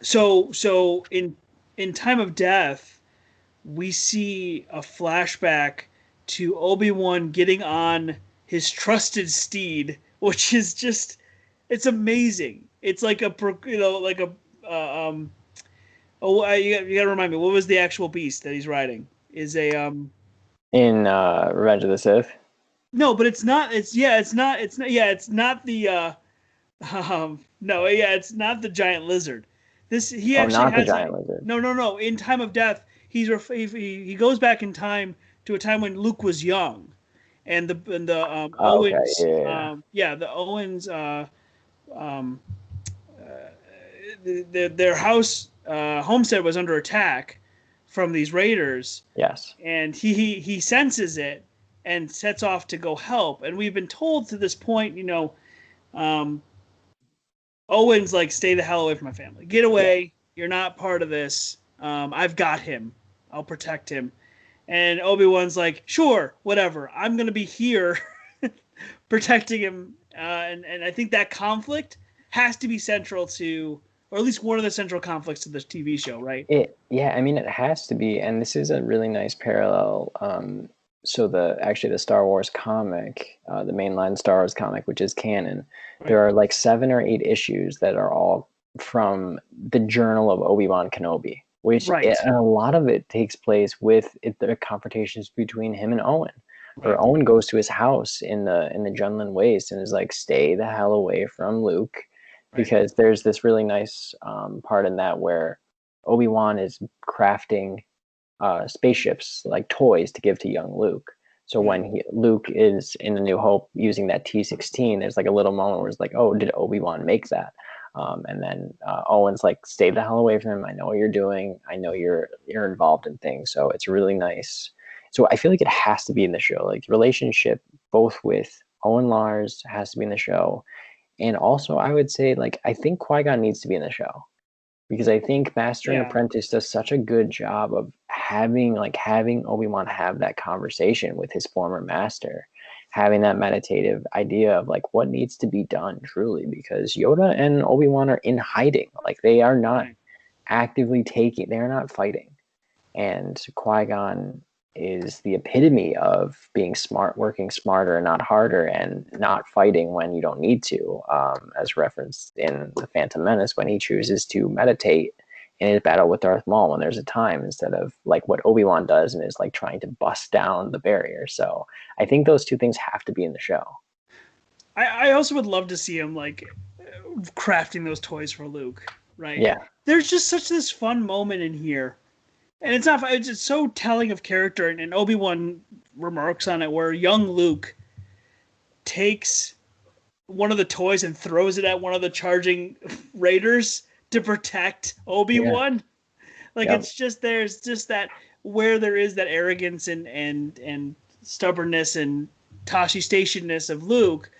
so in Time of Death, we see a flashback to Obi-Wan getting on his trusted steed, which is just, it's amazing. It's like a, like a, you gotta remind me, what was the actual beast that he's riding? Is a, in Revenge of the Sith. no, but it's not, it's not the, no, it's not the giant lizard. He actually not has the giant lizard. No. In Time of Death, he goes back in time to a time when Luke was young, and the Owens, the Owens, their house homestead was under attack from these raiders. Yes. And he senses it and sets off to go help. And we've been told to this point, Owen's like, stay the hell away from my family. Get away. Yeah. You're not part of this. I've got him. I'll protect him. And Obi-Wan's like, sure, whatever. I'm going to be here protecting him. And I think that conflict has to be central to, or at least one of the central conflicts to this TV show, right? It has to be. And this is a really nice parallel. So the Star Wars comic, the mainline Star Wars comic, which is canon, right. There are like 7 or 8 issues that are all from the Journal of Obi-Wan Kenobi, which and a lot of it takes place with the confrontations between him and Owen. Right. Where Owen goes to his house in the Junlin Waste and is like, stay the hell away from Luke, because there's this really nice part in that where Obi-Wan is crafting spaceships, like toys, to give to young Luke. So when Luke is in A New Hope using that T-16, there's like a little moment where it's like, oh, did Obi-Wan make that? And then Owen's like, stay the hell away from him. I know what you're doing. I know you're involved in things. So it's really nice. So I feel like it has to be in the show. Like the relationship both with Owen Lars has to be in the show. And also I would say, like, I think Qui-Gon needs to be in the show. Because I think Master and Apprentice does such a good job of having Obi-Wan have that conversation with his former master, having that meditative idea of like what needs to be done truly, because Yoda and Obi-Wan are in hiding. Like they are not actively they're not fighting. And Qui-Gon is the epitome of being smart, working smarter and not harder, and not fighting when you don't need to, as referenced in The Phantom Menace, when he chooses to meditate in his battle with Darth Maul when there's a time, instead of like what Obi-Wan does and is like trying to bust down the barrier. So I think those two things have to be in the show. I also would love to see him like crafting those toys for Luke, right? Yeah. There's just such this fun moment in here. And it's not. It's just so telling of character, and Obi-Wan remarks on it, where young Luke takes one of the toys and throws it at one of the charging raiders to protect Obi-Wan. Yeah. Like it's just, there's just that, where there is that arrogance and stubbornness and Tashi Stationness of Luke,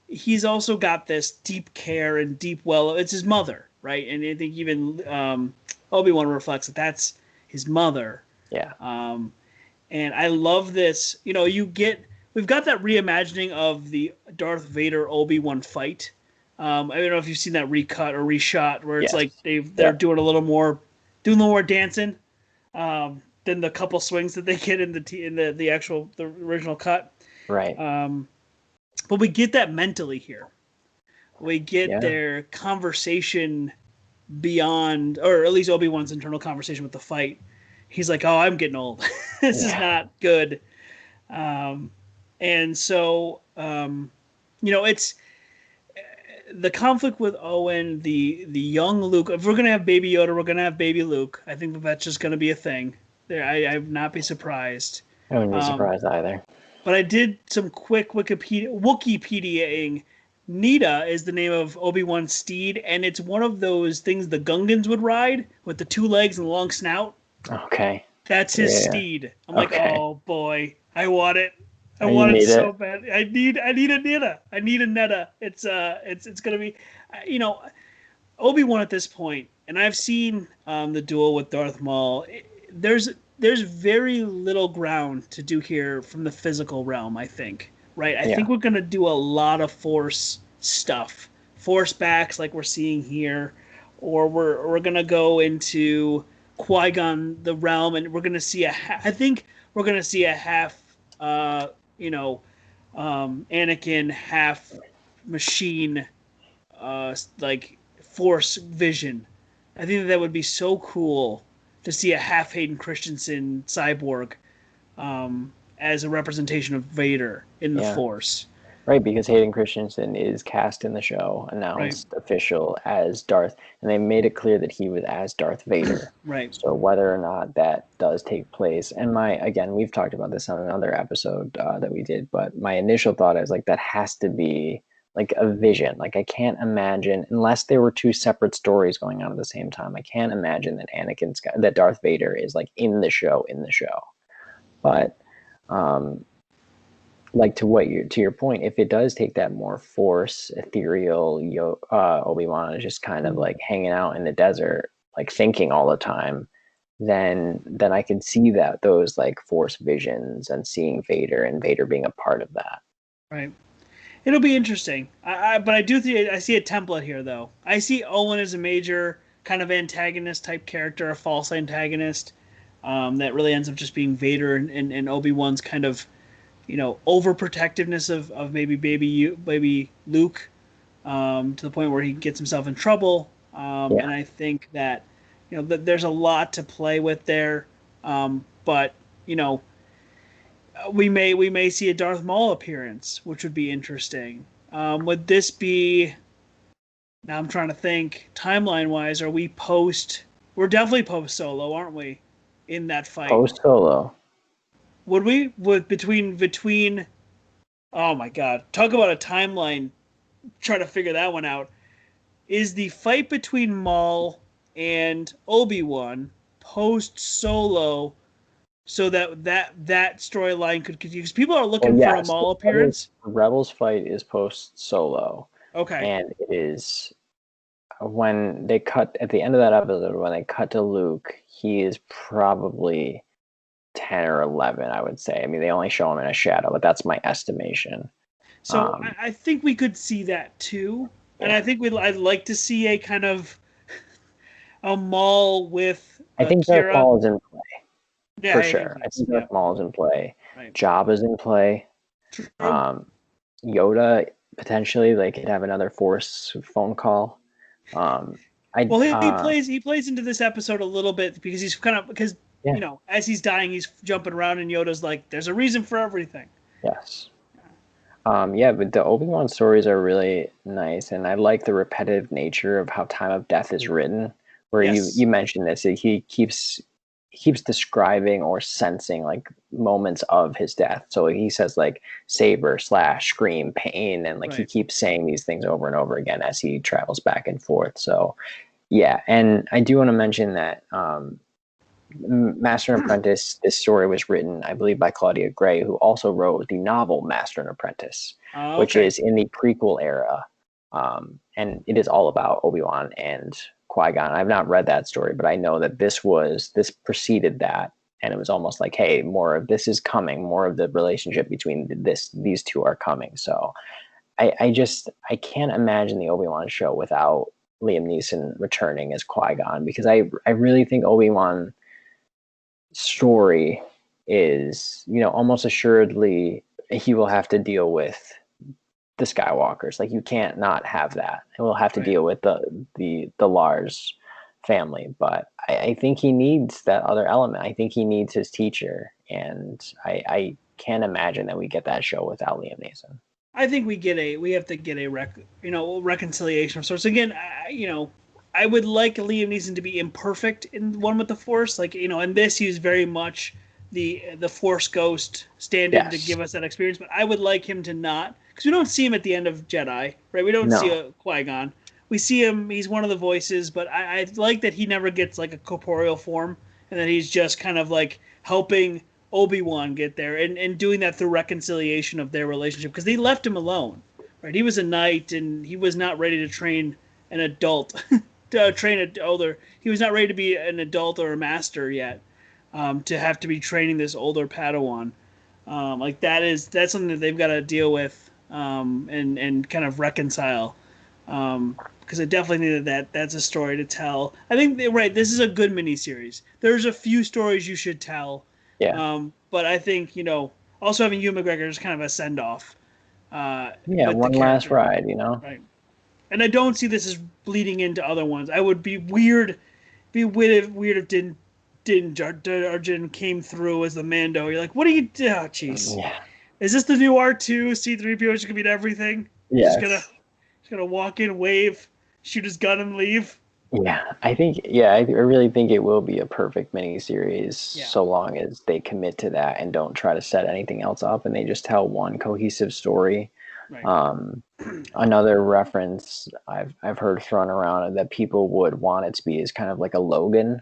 he's also got this deep care and deep it's his mother, right? And I think even Obi-Wan reflects that that's his mother. Yeah. And I love this. We've got that reimagining of the Darth Vader Obi-Wan fight. I don't know if you've seen that recut or reshot where it's like they're doing a little more dancing than the couple swings that they get in the original cut. Right. But we get that mentally here. We get their conversation beyond, or at least Obi-Wan's internal conversation with the fight. He's like, oh, I'm getting old. This is not good. And so, it's the conflict with Owen, the young Luke. If we're going to have Baby Yoda, we're going to have Baby Luke. I think that's just going to be a thing. I would not be surprised. I wouldn't be surprised either. But I did some quick Wikipediaing. Nita is the name of Obi-Wan's steed, and it's one of those things the Gungans would ride with the 2 legs and the long snout. Okay. That's his steed. I'm like, oh boy, I want it. I You want it need so it. bad. I need a Netta. I need a Netta. It's gonna be, you know, Obi-Wan at this point, and I've seen the duel with Darth Maul. There's very little ground to do here from the physical realm, I think. Right? I Yeah. think we're gonna do a lot of Force stuff, Force backs like we're seeing here, or we're gonna go into Qui-Gon the realm, and we're gonna see I think we're gonna see a half, you know, Anakin half machine, like Force vision. I think that would be so cool to see a half Hayden Christensen cyborg, as a representation of Vader in the Yeah. Force. Right, because Hayden Christensen is cast in the show, Right, announced official as Darth, and they made it clear that he was as Darth Vader. right, So whether or not that does take place, and again, we've talked about this on another episode that we did, but my initial thought is like that has to be like a vision. Like I can't imagine, unless there were two separate stories going on at the same time, I can't imagine that Darth Vader is like in the show. But um, like to your point, if it does take that more force ethereal Obi-Wan is just kind of like hanging out in the desert like thinking all the time, then I can see that those like force visions and seeing Vader and Vader being a part of that. right. It'll be interesting. But I do think I see a template here, though. I see Owen as a major kind of antagonist type character, a false antagonist, that really ends up just being Vader and Obi-Wan's kind of, overprotectiveness of maybe baby Luke, to the point where he gets himself in trouble. Yeah. And I think that that there's a lot to play with there. But we may see a Darth Maul appearance, which would be interesting. Would this be? Now I'm trying to think timeline wise. Are we post? We're definitely post Solo, aren't we? In that fight, Post Solo. would we? Would between? Oh my God! Talk about a timeline. Try to figure that one out. Is the fight between Maul and Obi-Wan post Solo, so that storyline could continue? Because people are Well, looking for a yes, the Maul appearance. Rebels fight is post Solo, Okay. and it is when they cut at the end of that episode when they cut to Luke, he is probably 10 or 11, I would say. I mean, they only show him in a shadow, but that's my estimation. So Um, I think we could see that too, and I yeah. think I'd like to see a kind of a Maul with I think Darth Kira. Maul is in play Yeah, for I think sure. I yes. think Yeah. Darth Maul is in play. Right. Jabba's in play. True. Um, Yoda potentially they could have another Force phone call. Um, I Well, he plays into this episode a little bit because he's kind of because yeah, as he's dying, he's jumping around, and Yoda's like, "There's a reason for everything." yes. Yeah, but the Obi-Wan stories are really nice, and I like the repetitive nature of how Time of Death is written. Where Yes. you mentioned this, he keeps describing or sensing like moments of his death. So he says like saber, slash, scream, pain, and like he Right. keeps saying these things over and over again as he travels back and forth. So yeah, and I do want to mention that Master and Apprentice, this story was written, I believe, by Claudia Gray, who also wrote the novel Master and Apprentice, which Okay. is in the prequel era. And it is all about Obi-Wan and Qui-Gon. I've not read that story, but I know that this preceded that. And it was almost like, hey, more of this is coming, more of the relationship between these two are coming. So I can't imagine the Obi-Wan show without Liam Neeson returning as Qui-Gon because I really think Obi-Wan story is, almost assuredly he will have to deal with the Skywalkers. Like you can't not have that. And we'll have to Right. deal with the Lars family. But I think he needs that other element. I think he needs his teacher. And I can't imagine that we get that show without Liam Neeson. I think we have to get a reconciliation of sorts. Again, I would like Liam Neeson to be imperfect in One with the Force. Like, in this he's very much the Force ghost stand-in to Yes. give us that experience. But I would like him to not, because we don't see him at the end of Jedi, right? We don't see No. a Qui-Gon. We see him; he's one of the voices. But I like that he never gets like a corporeal form, and that he's just kind of like helping Obi-Wan get there, and doing that through reconciliation of their relationship, because they left him alone, right? He was a knight and he was not ready to train an adult, to train an older. He was not ready to be an adult or a master yet, to have to be training this older Padawan. Like that's something that they've got to deal with, and kind of reconcile. Because I definitely think that's a story to tell. I think right. This is a good miniseries. There's a few stories you should tell, Yeah. but I think also having Hugh McGregor is kind of a send off, Yeah, with the one last character, ride, you know? right? And I don't see this as bleeding into other ones. I would be weird if didn't came through as the Mando. You're like, what are you? Oh, jeez. Yeah. Is this the new R2 C3PO? Is gonna be everything? He's just gonna Yes. just gonna walk in, wave, shoot his gun, and leave. Yeah, I really think it will be a perfect miniseries Yeah, so long as they commit to that and don't try to set anything else up and they just tell one cohesive story. right. Um, Another reference I've heard thrown around that people would want it to be is kind of like a Logan.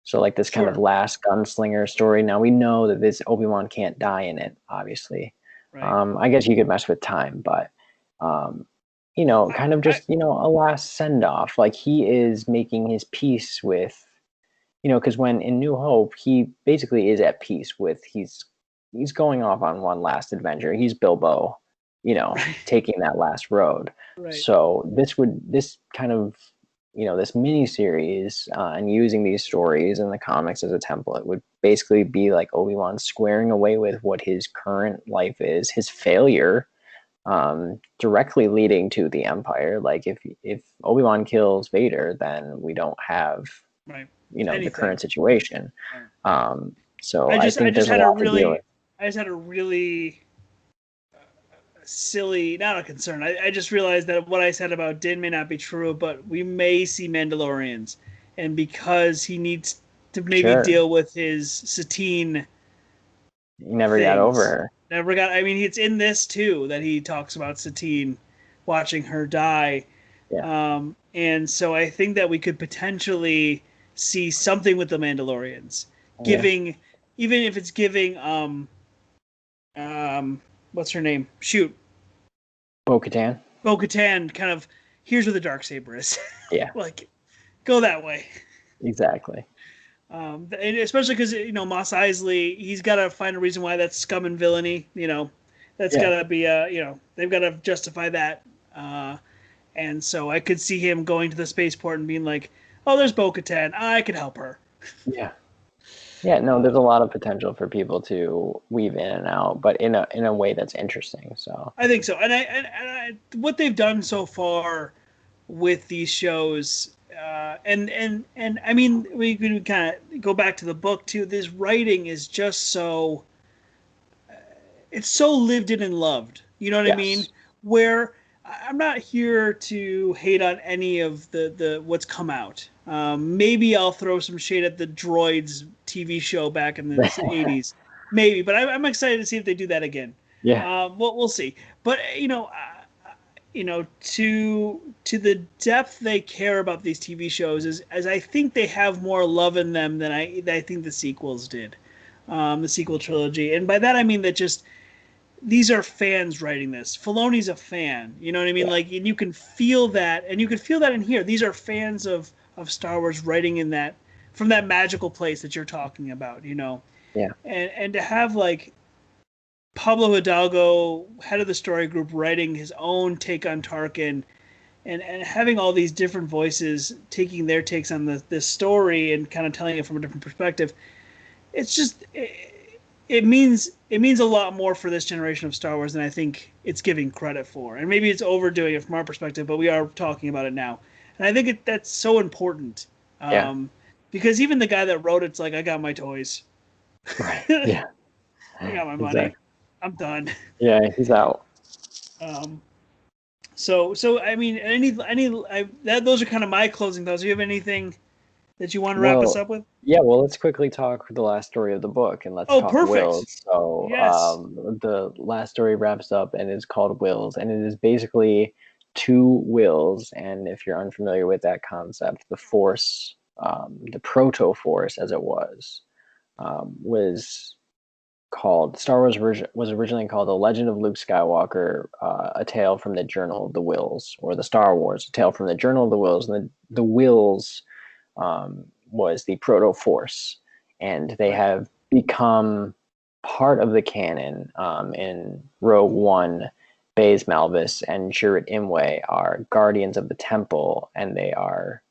So like this kind of Sure. last gunslinger story. Now we know that this Obi-Wan can't die in it, obviously. Right. I guess you could mess with time, but um, kind of I just, a last send off. Like he is making his peace with, because when in New Hope, he basically is at peace with he's going off on one last adventure. He's Bilbo, right. taking that last road. Right. So this kind of, this mini series and using these stories and the comics as a template would basically be like Obi-Wan squaring away with what his current life is, his failure, directly leading to the Empire. Like if Obi-Wan kills Vader, then we don't have, Right. the Anything. current situation. Right. So I I just I think just there's a had a lot to deal really with. I just had a really silly, not a concern. I just realized that what I said about Din may not be true, but we may see Mandalorians, and because he needs to maybe Sure, deal with his Satine he never got over things. her. Never got. I mean, it's in this too that he talks about Satine, watching her die, Yeah, and so I think that we could potentially see something with the Mandalorians, yeah. giving, even if it's giving, um, what's her name? Shoot, Bo-Katan. Bo-Katan, kind of, here's where the dark saber is. Yeah, Like, go that way. exactly. And especially because Moss Eisley, he's got to find a reason why that's scum and villainy. That's Yeah, got to be they've got to justify that. Uh, and so I could see him going to the spaceport and being like, "Oh, there's Bo-Katan. I could help her." yeah. Yeah, no, there's a lot of potential for people to weave in and out, but in a way that's interesting. So I think so. And what they've done so far with these shows, and I mean, we could kind of go back to the book too. This writing is just so, it's so lived in and loved. You know what I mean? yes, Where I'm not here to hate on any of the what's come out. Maybe I'll throw some shade at the Droids TV show back in the '80s, maybe. But I'm excited to see if they do that again. yeah, We'll see. But to the depth they care about these TV shows, is as I think they have more love in them than I think the sequels did, the sequel trilogy. And by that I mean that just these are fans writing this. Filoni's a fan. You know what I mean? yeah, Like, and you can feel that, and you can feel that in here. These are fans of Star Wars writing in that, from that magical place that you're talking about. yeah, And to have like Pablo Hidalgo, head of the story group, writing his own take on Tarkin, and having all these different voices taking their takes on this story and kind of telling it from a different perspective. It's just it means a lot more for this generation of Star Wars than I think it's giving credit for. And maybe it's overdoing it from our perspective, but we are talking about it now. And I think that's so important, yeah, because even the guy that wrote it's like, I got my toys, right, I yeah, got my money, exactly. I'm done. Yeah, he's out. Um, so I mean, those are kind of my closing thoughts. Do you have anything that you want to wrap us Well, up with? yeah, well, let's quickly talk the last story of the book and let's Oh, talk perfect. wills. So, Yes. the last story wraps up and is called Wills, and it is basically two wills. And if you're unfamiliar with that concept, the Force, the proto Force as it was called Star Wars version was originally called The Legend of Luke Skywalker, A Tale from the Journal of the Whills, or the Star Wars, A Tale from the Journal of the Whills. And the Whills was the Proto Force, and they have become part of the canon. In Rogue One, Baze Malvis and Chirrut Imwe are guardians of the temple, and they are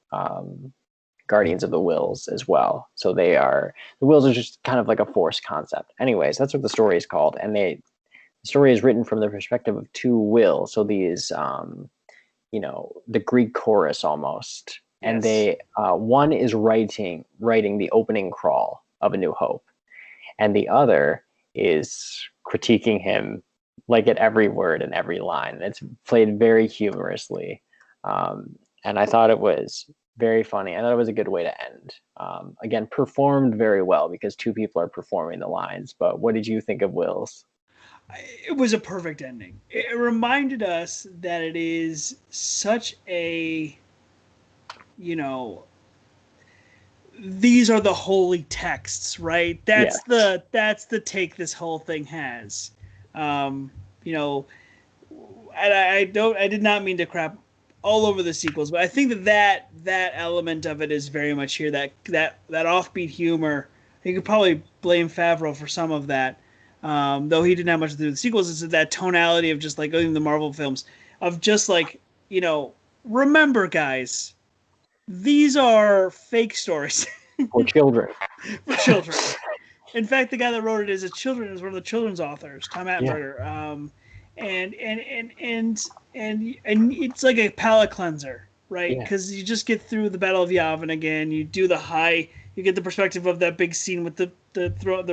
guardians of the Whills as well. So the Whills are just kind of like a force concept. Anyways, that's what the story is called, and the story is written from the perspective of two Whills. So these, the Greek chorus almost, and they one is writing the opening crawl of A New Hope, and the other is critiquing him like at every word and every line. It's played very humorously, and I thought it was very funny. I thought it was a good way to end. Again, performed very well because two people are performing the lines. But what did you think of Will's? It was a perfect ending. It reminded us that it is such a, these are the holy texts, right? That's the take this whole thing has. I did not mean to crap all over the sequels, but I think that element of it is very much here. That offbeat humor. You could probably blame Favreau for some of that, though he didn't have much to do with the sequels. It's that tonality of just like in the Marvel films of just like remember, guys, these are fake stories For children. For children. In fact, the guy that wrote it is one of the children's authors, Tom Attenberger. And it's like a palate cleanser, right? Because you just get through the Battle of Yavin again. You do you get the perspective of that big scene with the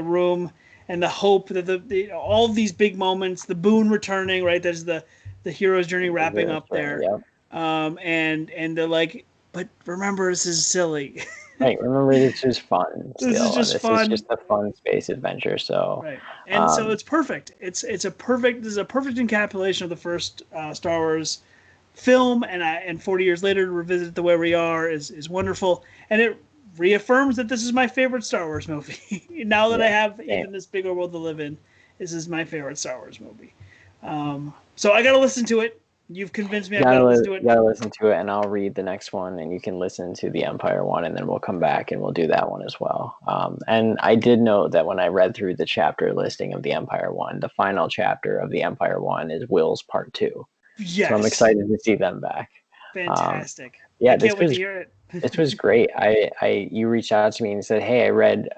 room and the hope that all of these big moments, the Boone returning, right? There's the hero's journey wrapping up there. And they're like, but remember, this is silly. Right. Remember, this is fun. This is just fun. This is just a fun space adventure. So right, and so it's perfect. This is a perfect encapsulation of the first Star Wars film, and 40 years later to revisit it the way we are is wonderful, and it reaffirms that this is my favorite Star Wars movie. Now that I have even this bigger world to live in, this is my favorite Star Wars movie. So I got to listen to it. You've convinced me. I gotta listen to it. Gotta listen to it, and I'll read the next one, and you can listen to the Empire one, and then we'll come back and we'll do that one as well. And I did note that when I read through the chapter listing of the Empire one, the final chapter of the Empire one is Will's Part 2. Yes. So I'm excited to see them back. Fantastic. I can't wait to hear it. This was great. You reached out to me and said, "Hey, I read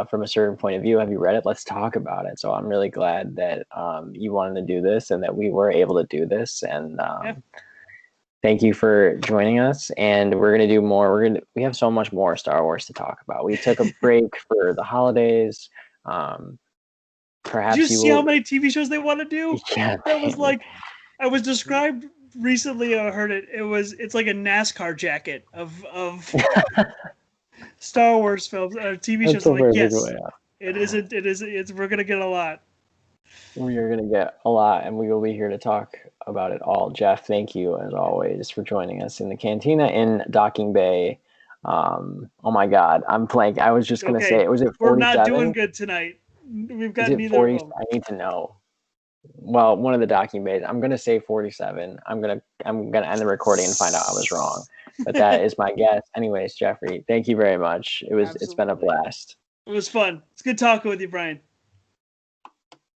from a certain point of view. Have you read it? Let's talk about it." So I'm really glad that you wanted to do this and that we were able to do this. And thank you for joining us. And we're gonna do more. We have so much more Star Wars to talk about. We took a break for the holidays. Perhaps did you see how many TV shows they want to do? Yeah, that was like I was described recently. I heard it. It's like a NASCAR jacket of Star Wars films or TV shows. Like, yes, it is. We're gonna get a lot. We are gonna get a lot, and we will be here to talk about it all. Jeff, thank you as always for joining us in the cantina in Docking Bay. Oh my God, I'm blank. I was just gonna say it. Was it 47? We're not doing good tonight. We've got neither 40? Of them. I need to know. Well, one of the docking bays. I'm gonna say 47. I'm gonna end the recording and find out I was wrong. But that is my guess. Anyways, Jeffrey, thank you very much. It's been a blast. It was fun. It's good talking with you, Brian.